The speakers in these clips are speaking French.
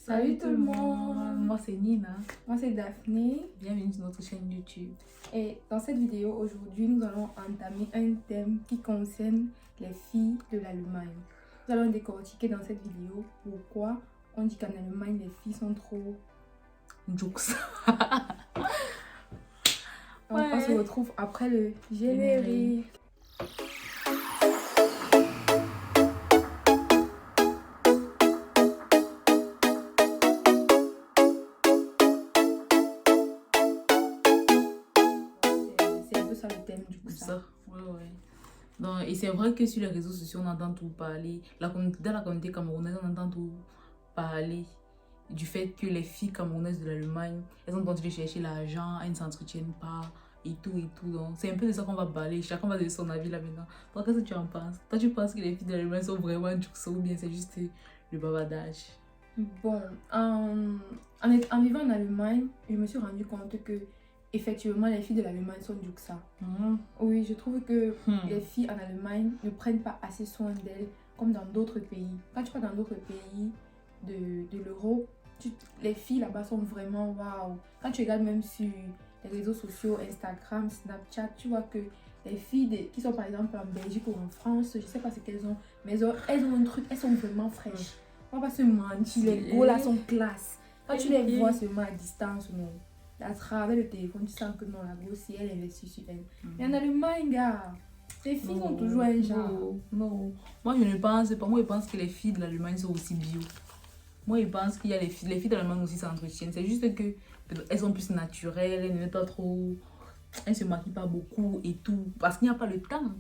Salut tout le monde. Moi c'est Nina. Moi c'est Daphné. Bienvenue sur notre chaîne YouTube. Et dans cette vidéo aujourd'hui, nous allons entamer un thème qui concerne les filles de l'Allemagne. Nous allons décortiquer dans cette vidéo pourquoi on dit qu'en Allemagne les filles sont trop... Jokes. On se retrouve après le générique. C'est un peu ça le thème du coup. Ça. Ouais. Donc, et c'est vrai que sur les réseaux sociaux, on entend tout parler. Dans la communauté camerounaise, on entend tout parler du fait que les filles camerounaises de l'Allemagne, elles ont tenté de chercher l'argent, elles ne s'entretiennent pas et tout. Donc, c'est un peu de ça qu'on va parler. Chacun va donner son avis là maintenant. Toi, qu'est-ce que tu en penses? Toi, tu penses que les filles de l'Allemagne sont vraiment jukes ou bien c'est juste le bavardage? Bon, en vivant en Allemagne, je me suis rendu compte que effectivement les filles de l'Allemagne sont du que ça. Oui, je trouve que les filles en Allemagne ne prennent pas assez soin d'elles comme dans d'autres pays. Quand tu vas dans d'autres pays de l'Europe, les filles là-bas sont vraiment waouh. Quand tu regardes même sur les réseaux sociaux, Instagram, Snapchat, tu vois que les filles qui sont par exemple en Belgique ou en France, je sais pas ce qu'elles ont, mais elles ont un truc, elles sont vraiment fraîches. On va pas se mentir, les go là sont classe. Quand tu les vois seulement à distance, non. À travers le téléphone, tu sens que non, la go, si elle investit sur elle. Mais en Allemagne, gars, les filles sont toujours un genre. Non. Moi, je ne pense pas. Moi, je pense que les filles de l'Allemagne sont aussi bio. Moi, je pense qu'il y a les filles de l'Allemagne aussi s'entretiennent. C'est juste que elles sont plus naturelles, elles ne mettent pas trop. Elles se maquillent pas beaucoup et tout. Parce qu'il n'y a pas le temps.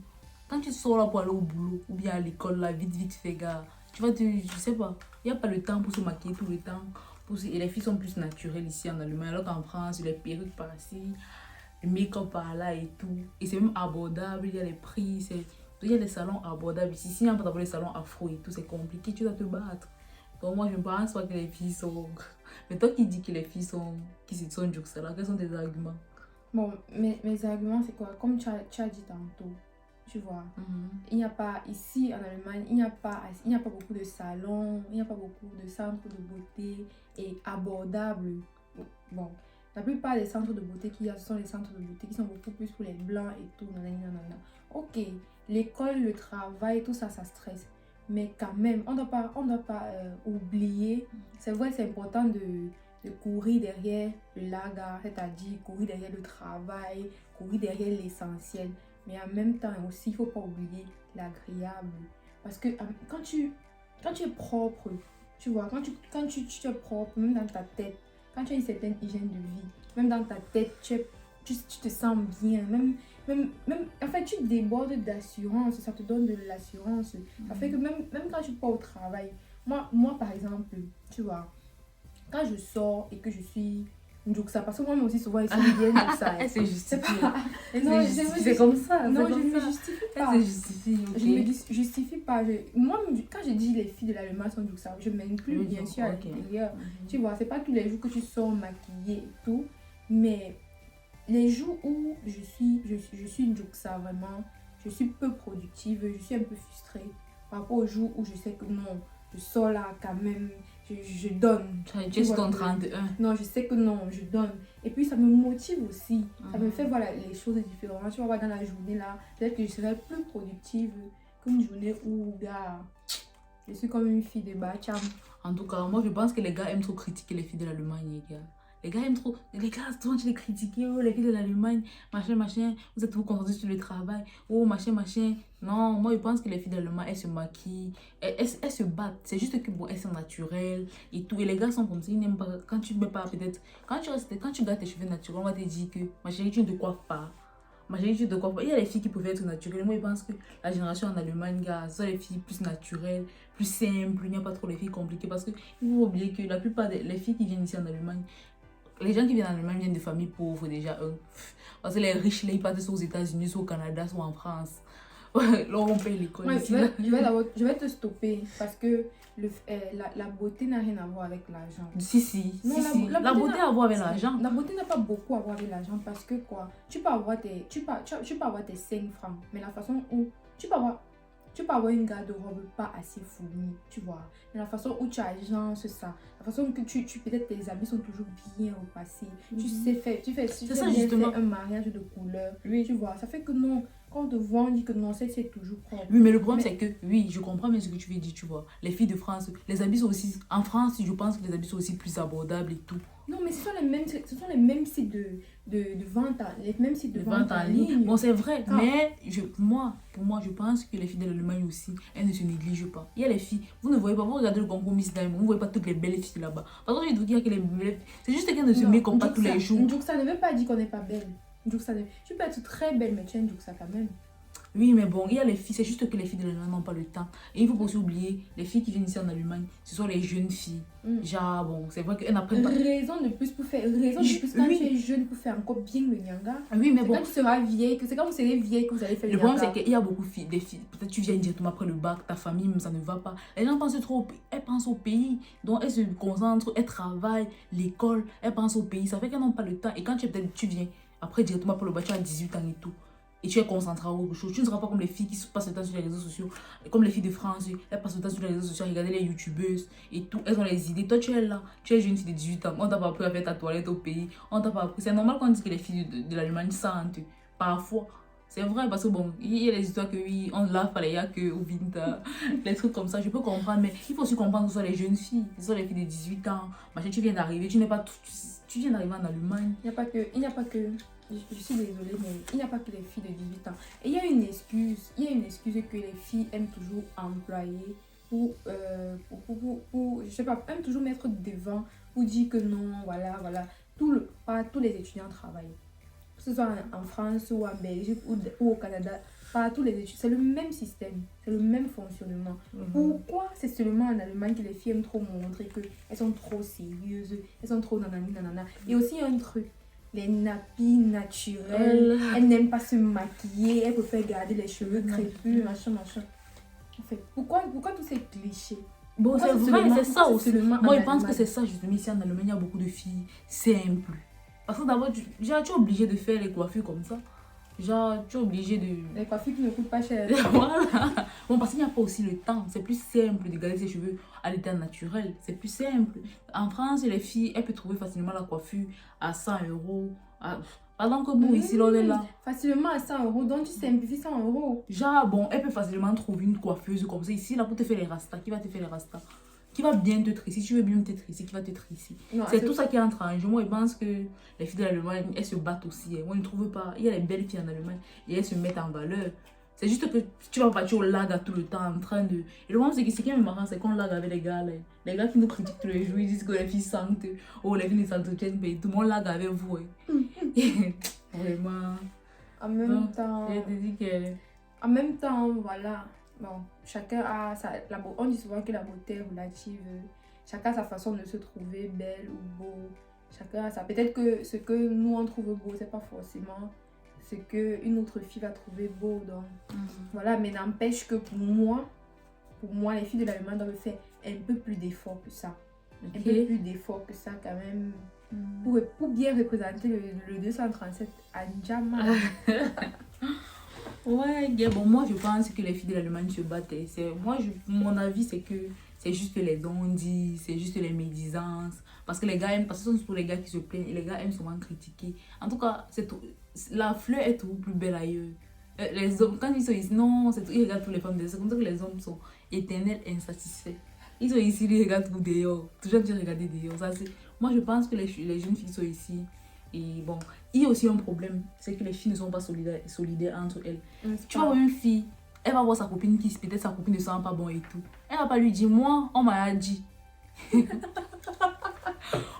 Quand tu sors là pour aller au boulot ou bien à l'école, là, vite fait, gars. Je sais pas. Il n'y a pas le temps pour se maquiller tout le temps. Et les filles sont plus naturelles ici en Allemagne. Alors qu'en France, les perruques par-ci, le make-up par-là et tout. Et c'est même abordable. Il y a les prix. Il y a des salons abordables ici. S'il n'y a pas d'abord les salons afro et tout, c'est compliqué. Tu dois te battre. Donc moi, je ne pense pas que les filles sont... Mais toi qui dis que les filles sont jokes, là, quels sont tes arguments? Bon, mes arguments, c'est quoi? Comme tu as dit tantôt, tu vois, il n'y a pas, ici en Allemagne, il n'y a pas beaucoup de salons, il n'y a pas beaucoup de centres de beauté et abordables. Bon, la plupart des centres de beauté qu'il y a, ce sont les centres de beauté qui sont beaucoup plus pour les blancs et tout. Nanana. Ok, l'école, le travail, tout ça, ça stresse. Mais quand même, on doit pas oublier, c'est vrai, c'est important de courir derrière le laga, c'est-à-dire courir derrière le travail, courir derrière l'essentiel. Mais en même temps aussi, il ne faut pas oublier l'agréable. Parce que quand tu es propre, tu vois, quand tu es propre, même dans ta tête, quand tu as une certaine hygiène de vie, même dans ta tête, tu te sens bien, en fait, tu débordes d'assurance, ça te donne de l'assurance. Ça fait que même quand tu pars au travail, moi par exemple, tu vois, quand je sors et que je suis ça, parce que moi aussi souvent ils sont bien ça. C'est justifié. Non, c'est comme ça. Non, je ne me justifie pas. C'est justifié, ok. Je me justifie pas. Moi, quand je dis les filles de l'Allemagne sont du ça, je m'inclus bien sûr à l'intérieur. Tu vois, c'est pas tous les jours que tu sors maquillée et tout, mais les jours où je suis une ça vraiment, je suis peu productive, je suis un peu frustrée par rapport aux jours où je sais que non, je sors là quand même, je donne. Tu es ton 31. Non, je sais que non, je donne. Et puis ça me motive aussi. Ça me fait voir les choses différemment. Tu vas voir dans la journée là, peut-être que je serai plus productive qu'une journée où, gars, je suis comme une fille de Bacham. En tout cas, moi je pense que les gars aiment trop critiquer les filles de l'Allemagne, les gars. Les gars aiment trop. Les gars, souvent tu les critiques. Oh, les filles de l'Allemagne, machin. Vous êtes trop concentrés sur le travail. Oh, machin. Non, moi je pense que les filles de l'Allemagne, elles se maquillent. Elles se battent. C'est juste que bon, elles sont naturelles et tout. Et les gars sont comme ça. Ils n'aiment pas. Quand tu mets pas, peut-être. Quand tu gardes tes cheveux naturels, on va te dire que ma chérie, tu ne te coiffes pas. Ma chérie, tu ne te coiffes pas. Il y a les filles qui peuvent être naturelles. Moi je pense que la génération en Allemagne, gars, ce sont les filles plus naturelles, plus simples. Il n'y a pas trop les filles compliquées. Parce que il faut oublier que la plupart des filles qui viennent ici en Allemagne, les gens qui viennent en Allemagne viennent de familles pauvres déjà. Parce que les riches, là, ils partent soit aux États-Unis, soit au Canada, soit en France. Là, on paye l'école. Ouais, je vais te stopper parce que la beauté n'a rien à voir avec l'argent. Si. Non, si. La beauté a à voir avec l'argent. La beauté n'a pas beaucoup à voir avec l'argent parce que quoi, tu peux avoir tes 5 francs, mais la façon où tu peux tu peux avoir une garde-robe pas assez fournie, tu vois. Mais la façon où tu agences ça, la façon que peut-être tes habits sont toujours bien repassés. Tu sais faire, tu fais ça, bien justement. faire un mariage de couleurs. Oui. Tu vois, ça fait que non, quand on te voit, on dit que non, c'est toujours propre. Oui, mais le problème, c'est que, oui, je comprends bien ce que tu veux dire, tu vois. Les filles de France, les habits sont aussi... En France, je pense que les habits sont aussi plus abordables et tout. Non, mais ce sont les mêmes sites de vente, les mêmes sites de vente en ligne. Bon, c'est vrai, mais pour moi, je pense que les filles de l'Allemagne aussi, elles ne se négligent pas. Il y a les filles, vous ne voyez pas, vous regardez le concours Miss Diamond, vous ne voyez pas toutes les belles filles là-bas. Par contre, je vous dis que les belles... C'est juste qu'elles ne se mettent pas tous les jours. Donc ça ne veut pas dire qu'on n'est pas belle. Donc ça ne... Tu peux être très belle, mais tu as une ça quand même. Oui, mais bon, il y a les filles, c'est juste que les filles de l'Allemagne n'ont pas le temps. Et il faut pas aussi oublier, les filles qui viennent ici en Allemagne, ce sont les jeunes filles. Genre, bon, c'est vrai qu'elles n'apprennent pas. Raison de plus quand tu es jeune pour faire encore bien le nyanga. Oui, mais bon. Quand tu seras vieille, c'est quand vous serez vieille que vous allez faire le nyanga. Le problème, c'est qu'il y a beaucoup de filles, peut-être tu viens directement après le bac, ta famille, même ça ne va pas. Les gens pensent trop, elles pensent au pays, donc elles se concentrent, elles travaillent, l'école, elles pensent au pays. Ça fait qu'elles n'ont pas le temps. Et quand tu viens après directement après le bac, tu as 18 ans et tout. Et tu es concentré à autre chose. Tu ne seras pas comme les filles qui passent le temps sur les réseaux sociaux. Comme les filles de France, elles passent le temps sur les réseaux sociaux, regarder les youtubeuses et tout. Elles ont les idées. Toi, tu es là. Tu es jeune fille de 18 ans. On t'a pas appris à faire ta toilette au pays. On t'a pas appris. C'est normal qu'on dise que les filles de l'Allemagne sentent. Parfois. C'est vrai parce que bon, il y a les histoires que oui, on lave pas les yacs au Vinta, les trucs comme ça. Je peux comprendre, mais il faut aussi comprendre que ce sont les jeunes filles. Ce sont les filles de 18 ans. Machin, tu viens d'arriver. Tu n'es pas. Tu viens d'arriver en Allemagne. Il n'y a pas que. Je suis désolée, mais il n'y a pas que les filles de 18 ans. Et il y a une excuse que les filles aiment toujours employer pour je sais pas, aiment toujours mettre devant pour dire que non, voilà. Pas tous les étudiants travaillent. Que ce soit en France ou en Belgique ou au Canada, pas tous les étudiants. C'est le même système, c'est le même fonctionnement. Pourquoi c'est seulement en Allemagne que les filles aiment trop montrer qu'elles sont trop sérieuses, elles sont trop nanana. Et aussi, il y a un truc. Les nappies naturelles, elles n'aiment pas se maquiller, elles préfèrent garder les cheveux crépus, machin. En fait, pourquoi tous ces clichés? Bon, c'est vrai, c'est ça aussi. Moi, je pense que c'est ça, justement, ici en Allemagne, il y a beaucoup de filles simples. Parce que d'abord, tu es obligé de faire les coiffures comme ça. Genre, tu es obligé de... Les coiffures qui ne coûtent pas cher. Voilà. Bon, parce qu'il n'y a pas aussi le temps. C'est plus simple de garder ses cheveux à l'état naturel. C'est plus simple. En France, les filles, elles peuvent trouver facilement la coiffure à 100 €. Pendant que nous, ici, on est là. Facilement à 100 €. Donc, tu simplifies 100 €. Genre, bon, elles peuvent facilement trouver une coiffeuse comme ça. Ici, là, pour te faire les rastas. Qui va te faire les rastas? Qui va bien te tresser, si tu veux bien te tresser, qui va te tresser. C'est tout ça qui entre en jeu. Moi, je pense que les filles de l'Allemagne, elles se battent aussi. Moi, je ne trouve pas. Il y a les belles filles en Allemagne et elles se mettent en valeur. C'est juste que tu vas partir au lag à tout le temps en train de... Et le problème, c'est que ce qui est marrant, c'est qu'on lag avec les gars. Les gars qui nous critiquent tous les jours, ils disent que les filles sentent. Oh, les filles ne s'entretiennent pas. Tout le monde lag avec vous. Vraiment. En même temps... Je te dis que... En même temps, voilà. Bon, chacun a on dit souvent que la beauté est relative. Chacun a sa façon de se trouver belle ou beau. Chacun a ça. Peut-être que ce que nous on trouve beau, c'est pas forcément ce que une autre fille va trouver beau. Donc voilà, mais n'empêche que pour moi, les filles de l'Allemagne doivent faire un peu plus d'efforts que ça. Un peu plus d'efforts que ça quand même. Pour bien représenter le 237 à Njama. Ouais, bon, moi je pense que les filles de l'Allemagne se battent. Mon avis, c'est que c'est juste les dondis, c'est juste les médisances. Parce que les gars aiment, parce que ce sont pour les gars qui se plaignent, et les gars aiment souvent critiquer. En tout cas, la fleur est toujours plus belle ailleurs. Les hommes, quand ils sont ici, non, ils regardent toutes les femmes dehors. C'est comme ça que les hommes sont éternels insatisfaits. Ils sont ici, ils regardent tout dehors. Toujours bien regarder dehors. Moi, je pense que les jeunes filles sont ici. Et bon, il y a aussi un problème, c'est que les filles ne sont pas solidaires entre elles. Tu vois une fille, elle va voir sa copine qui peut-être sa copine ne sent pas bon et tout. Elle va pas lui dire, moi, on m'a dit.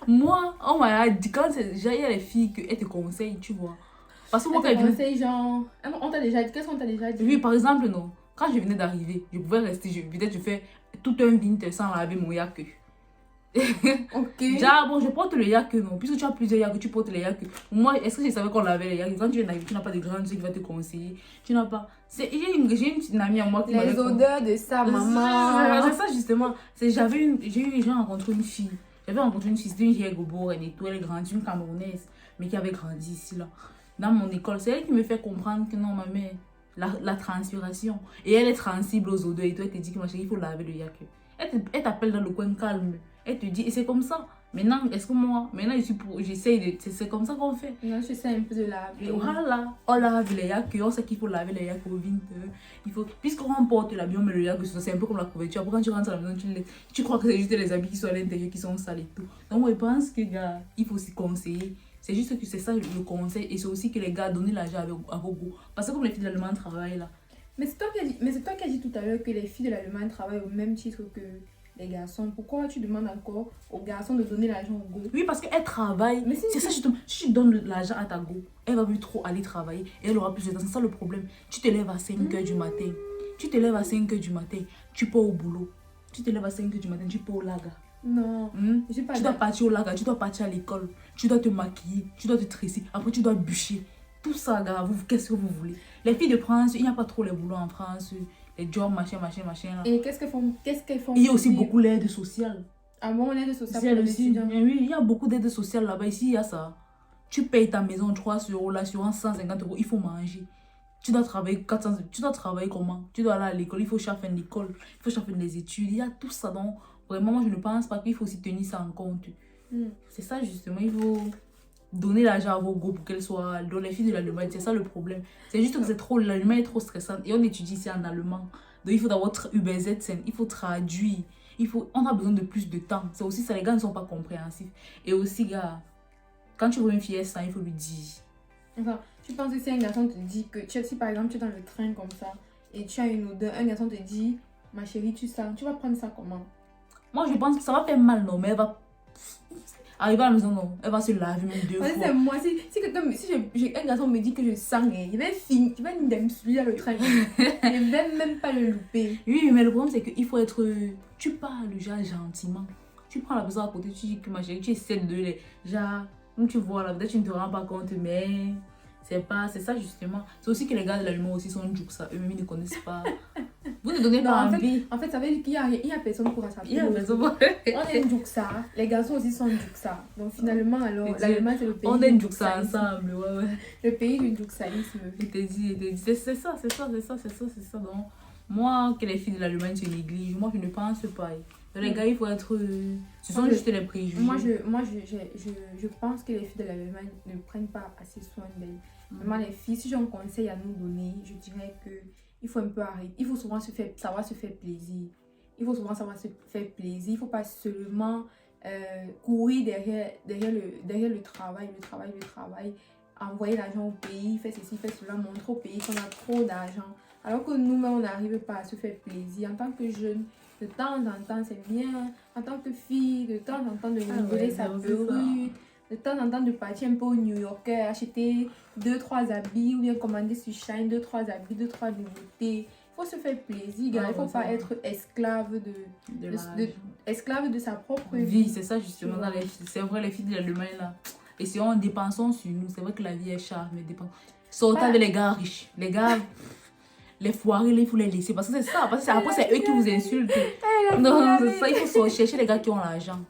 Moi, on m'a dit, quand il y a les filles qu'elles te conseillent, tu vois. Parce que moi, quand elles conseillent, genre, on t'a déjà dit, qu'est-ce qu'on t'a déjà dit? Oui, par exemple, non. Quand je venais d'arriver, je pouvais rester, peut-être je fais tout un vinter sans laver mon yaque. Ok. Déjà, bon, je porte le yaque, non. Puisque tu as plusieurs yaques, tu portes les yaques. Moi, est-ce que je savais qu'on lavait les yaques? Quand tu viens d'arriver, tu n'as pas de grande soeur qui va te conseiller. Tu n'as pas. J'ai une amie à moi qui les odeurs de sa maman. C'est ça, justement. J'ai rencontré une fille. J'avais rencontré une fille, c'était une vieille goboreine et tout. Elle est grande, une Camerounaise, mais qui avait grandi ici, là. Dans mon école, c'est elle qui me fait comprendre que non, ma mère, la transpiration. Et elle est sensible aux odeurs. Et toi, elle te dit que ma chérie, il faut laver le yaka. Elle t'appelle dans le coin calme. Elle te dit, et c'est comme ça. Maintenant, est-ce que moi, maintenant, j'essaye de. C'est comme ça qu'on fait. Non, j'essaie un peu de laver. Et voilà, on lave les yaka. On sait qu'il faut laver les yaka au 20h. Puisqu'on porte l'habit, on met le yaka, c'est un peu comme la couverture. Après, quand tu rentres à la maison, tu crois que c'est juste les habits qui sont à l'intérieur qui sont sales et tout. Donc, moi, je pense que, gars, il faut s'y conseiller. C'est juste que c'est ça le conseil. Et c'est aussi que les gars, donnez l'argent à vos goûts. Parce que comme les filles de l'Allemagne travaillent là. Mais c'est toi qui as dit tout à l'heure que les filles de l'Allemagne travaillent au même titre que les garçons. Pourquoi tu demandes encore aux garçons de donner l'argent au go? Oui, parce qu'elle travaille. Mais c'est ça justement. Si tu donnes l'argent à ta go, elle va plus trop aller travailler et elle aura plus de temps. C'est ça le problème. Tu te lèves à 5h du matin. Tu te lèves à 5h du matin. Tu pars au boulot. Tu te lèves à 5h du matin. Tu pars au laga. Non. Tu dois partir au laga. Tu dois partir à l'école. Tu dois te maquiller. Tu dois te tresser. Après, tu dois bûcher. Tout ça, gars, qu'est-ce que vous voulez? Les filles de France, il n'y a pas trop les boulots en France. Les jobs, machin. Là. Et qu'est-ce qu'elles font? Il y a aussi beaucoup l'aide sociale. Ah bon, l'aide sociale pour les étudiants? Oui, il y a beaucoup d'aide sociale là-bas. Ici, il y a ça. Tu payes ta maison 300 €, l'assurance 150 €. Il faut manger. Tu dois travailler 400. Tu dois travailler comment? Tu dois aller à l'école. Il faut chaque l'école. Il faut chaque les études. Il y a tout ça. Donc, vraiment, moi, je ne pense pas qu'il faut aussi tenir ça en compte. C'est ça, justement. Il faut donner l'argent à vos go pour qu'elles soient dans les filles de l'Allemagne. C'est ça le problème. C'est juste que c'est trop, l'Allemagne est trop stressante et on étudie ici en allemand. Donc il faut d'abord UBZ, il faut traduire. On a besoin de plus de temps. C'est aussi ça, les gars ne sont pas compréhensifs. Et aussi, gars, quand tu vois une fille ça, il faut lui dire. Enfin, tu penses que si un garçon te dit que, si par exemple tu es dans le train comme ça et tu as une odeur, un garçon te dit, ma chérie, tu sens, tu vas prendre ça comment? Moi, je pense que ça va faire mal, non, mais elle va arriver à la maison, non, elle va se laver même 2 fois. C'est moi, si un garçon me dit que je sens, je vais finir me suivre dans le train. Je ne vais même pas le louper. Oui, mais le problème c'est qu'il faut être. Tu parles genre gentiment. Tu prends la personne à côté, tu dis que ma chérie, tu essaies de les. Genre, donc tu vois là, peut-être tu ne te rends pas compte, mais c'est ça justement. C'est aussi que les gars de l'allemand aussi sont ça, eux-mêmes ils ne connaissent pas. Vous ne donnez pas envie. En fait, ça veut dire qu'il y a personne pour rattraper. Il y a personne pour... On est Ndjouksa, les garçons aussi sont Ndjouksa. Donc finalement, alors, l'Allemagne c'est le pays. On est Ndjouksa ensemble, ouais. Le pays du Ndjouksaïsme. Je te dis, c'est ça. Donc, moi, que les filles de l'Allemagne se négligent, moi je ne pense pas. Les gars, il faut être. Ce sont juste les préjugés. Moi, je pense que les filles de l'Allemagne ne prennent pas assez soin d'elles. Vraiment, les filles, si j'ai un conseil à nous donner, je dirais que il faut un peu arrêter. Il faut souvent savoir se faire plaisir. Il faut souvent savoir se faire plaisir. Il ne faut pas seulement courir derrière le travail. Envoyer l'argent au pays, faire ceci, faire cela, montrer au pays qu'on a trop d'argent. Alors que nous-mêmes, on n'arrive pas à se faire plaisir. En tant que jeune, de temps en temps, c'est bien. En tant que fille, de temps en temps, de renouveler sa perruque. De temps en temps, de partir un peu au New Yorker, acheter 2-3 habits ou bien commander sur Shine 2-3 habits, 2-3 nouveautés. Il faut se faire plaisir, il ne faut pas être esclave de sa propre vie. C'est ça justement. C'est vrai, les filles de l'Allemagne là. Et si on dépensons sur nous, c'est vrai que la vie est chère, mais sortez avec les gars riches. Les gars, les foirés, il faut les laisser. Parce que c'est ça. Parce que après, c'est eux qui vous insultent. Non, c'est ça. Il faut chercher les gars qui ont l'argent.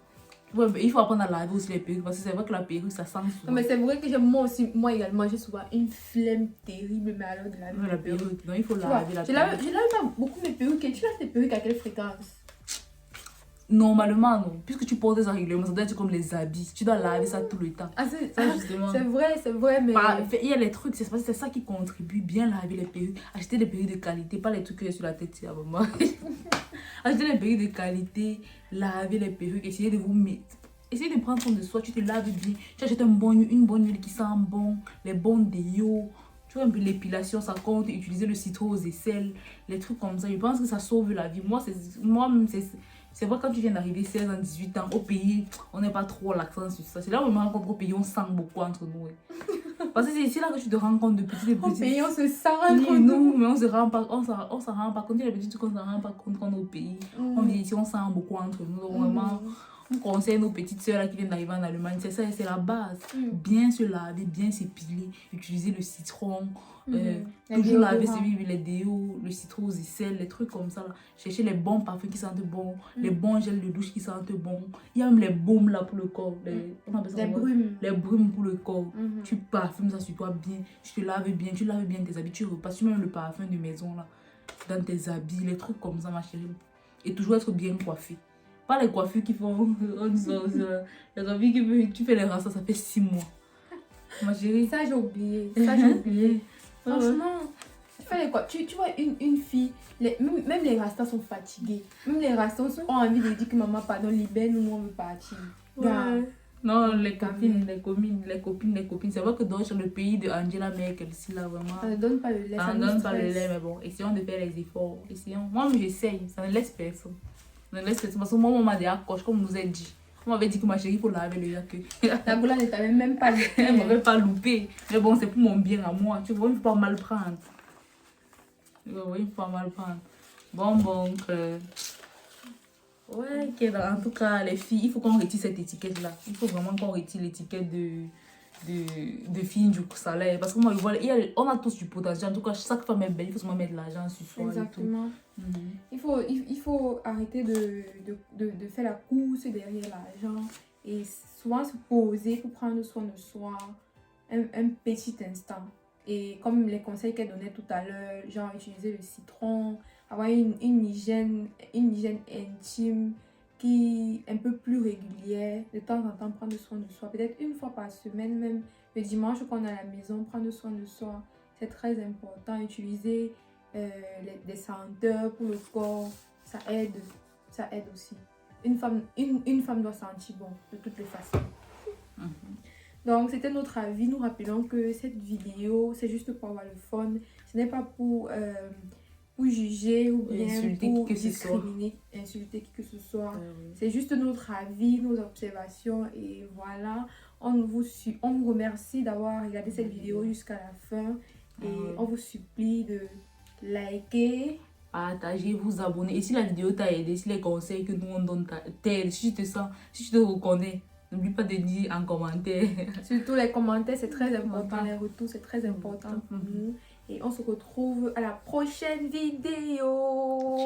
Ouais, il faut apprendre à laver aussi les perruques. Parce que c'est vrai que la perruque, ça sent souvent. Non, mais c'est vrai que moi également, j'ai souvent une flemme terrible, mais alors de laver la perruque. Non, il faut laver la perruque. Je lave pas beaucoup mes perruques. Et tu laves tes perruques à quelle fréquence? Normalement, non. Puisque tu portes ça régulièrement, ça doit être comme les habits. Tu dois laver ça tout le temps. C'est vrai, mais... Il y a les trucs, c'est ça qui contribue. Bien laver les perruques. Acheter des perruques de qualité, pas les trucs que j'ai sur la tête, c'est à moi. Acheter des perruques de qualité, laver les perruques, essayer de vous mettre... Essaye de prendre soin de soi, tu te laves bien. Tu achètes une bonne huile qui sent bon, les bons déos. Tu vois, un peu l'épilation, ça compte. Utiliser le citron aux aisselles, les trucs comme ça. Je pense que ça sauve la vie. Moi-même, c'est vrai, quand tu viens d'arriver 16 ans, 18 ans, au pays, on n'est pas trop l'accent sur ça. C'est là où je me rends compte qu'au pays, on sent beaucoup entre nous. Parce que c'est ici là que tu te rends compte de petites... Au pays, on se sent entre nous. Mais on s'en rend pas compte. Il y a des petits trucs qu'on ne s'en rend pas compte quand on est au pays. On vit ici, on sent beaucoup entre nous. Donc vraiment, On conseille nos petites soeurs là qui viennent d'arriver en Allemagne, c'est ça, c'est la base. Bien se laver, bien s'épiler, utiliser le citron, toujours laver les déos, le citrosicelle, les trucs comme ça là. Chercher les bons parfums qui sentent bon, les bons gels de douche qui sentent bon. Il y a même les baumes là pour le corps, on appelle ça les brumes pour le corps. Tu parfumes ça sur toi bien, tu te laves bien, tu laves bien tes habits, tu repasses, tu mets le parfum de maison là dans tes habits, les trucs comme ça ma chérie. Et toujours être bien coiffé. Pas les coiffures qui font les coiffures qui tu fais les rastas, ça fait 6 mois. Ma chérie. Ça j'ai oublié. Ça j'ai oublié. Franchement, tu vois une fille, même les rastas sont fatigués. Même les rastas ont envie de dire que maman, pardon, libère-nous, nous on veut partir. Ouais. Non, les copines. C'est vrai que dans le pays de Angela Merkel, si là vraiment. Ça ne donne pas le lait. Ça ne donne pas le lait, mais bon, essayons de faire les efforts. Essayons. Moi, j'essaye, ça ne laisse personne. Parce que moi, on m'a dit accroche, comme on nous a dit. On m'avait dit que ma chérie, il faut laver le yaque. La boula ne t'avait même pas loupé. Elle m'avait pas loupé. Mais bon, c'est pour mon bien à moi. Tu vois, il ne faut pas mal prendre. Oui, il ne faut pas mal prendre. Bon, ouais, en tout cas, les filles, il faut qu'on retire cette étiquette-là. Il faut vraiment qu'on retire l'étiquette de fille du salaire. Parce que moi, je vois, on a tous du potentiel. En tout cas, chaque femme est belle. Il faut seulement mettre de l'argent sur soi. Exactement. Il faut arrêter de faire la course derrière l'argent. Et souvent se poser pour prendre soin de soi un petit instant. Et comme les conseils qu'elle donnait tout à l'heure, genre utiliser le citron, avoir une hygiène intime qui est un peu plus régulière, de temps en temps prendre soin de soi, peut-être une fois par semaine même, le dimanche qu'on est à la maison, prendre soin de soi, c'est très important. Utiliser des senteurs pour le corps, ça aide aussi. Une femme doit sentir bon de toutes les façons. Donc, c'était notre avis. Nous rappelons que cette vidéo, c'est juste pour avoir le fun. Ce n'est pas pour juger ou bien insulter pour qui que discriminer, insulter qui que ce soit. C'est juste notre avis, nos observations. Et voilà, on vous remercie d'avoir regardé cette vidéo jusqu'à la fin. Et on vous supplie de liker, partager, vous abonner. Et si la vidéo t'a aidé, si les conseils que nous on donne t'aident, si tu te reconnais, n'oublie pas de dire en commentaire. Surtout les commentaires, c'est très important. Les retours, c'est très important pour nous. Et on se retrouve à la prochaine vidéo.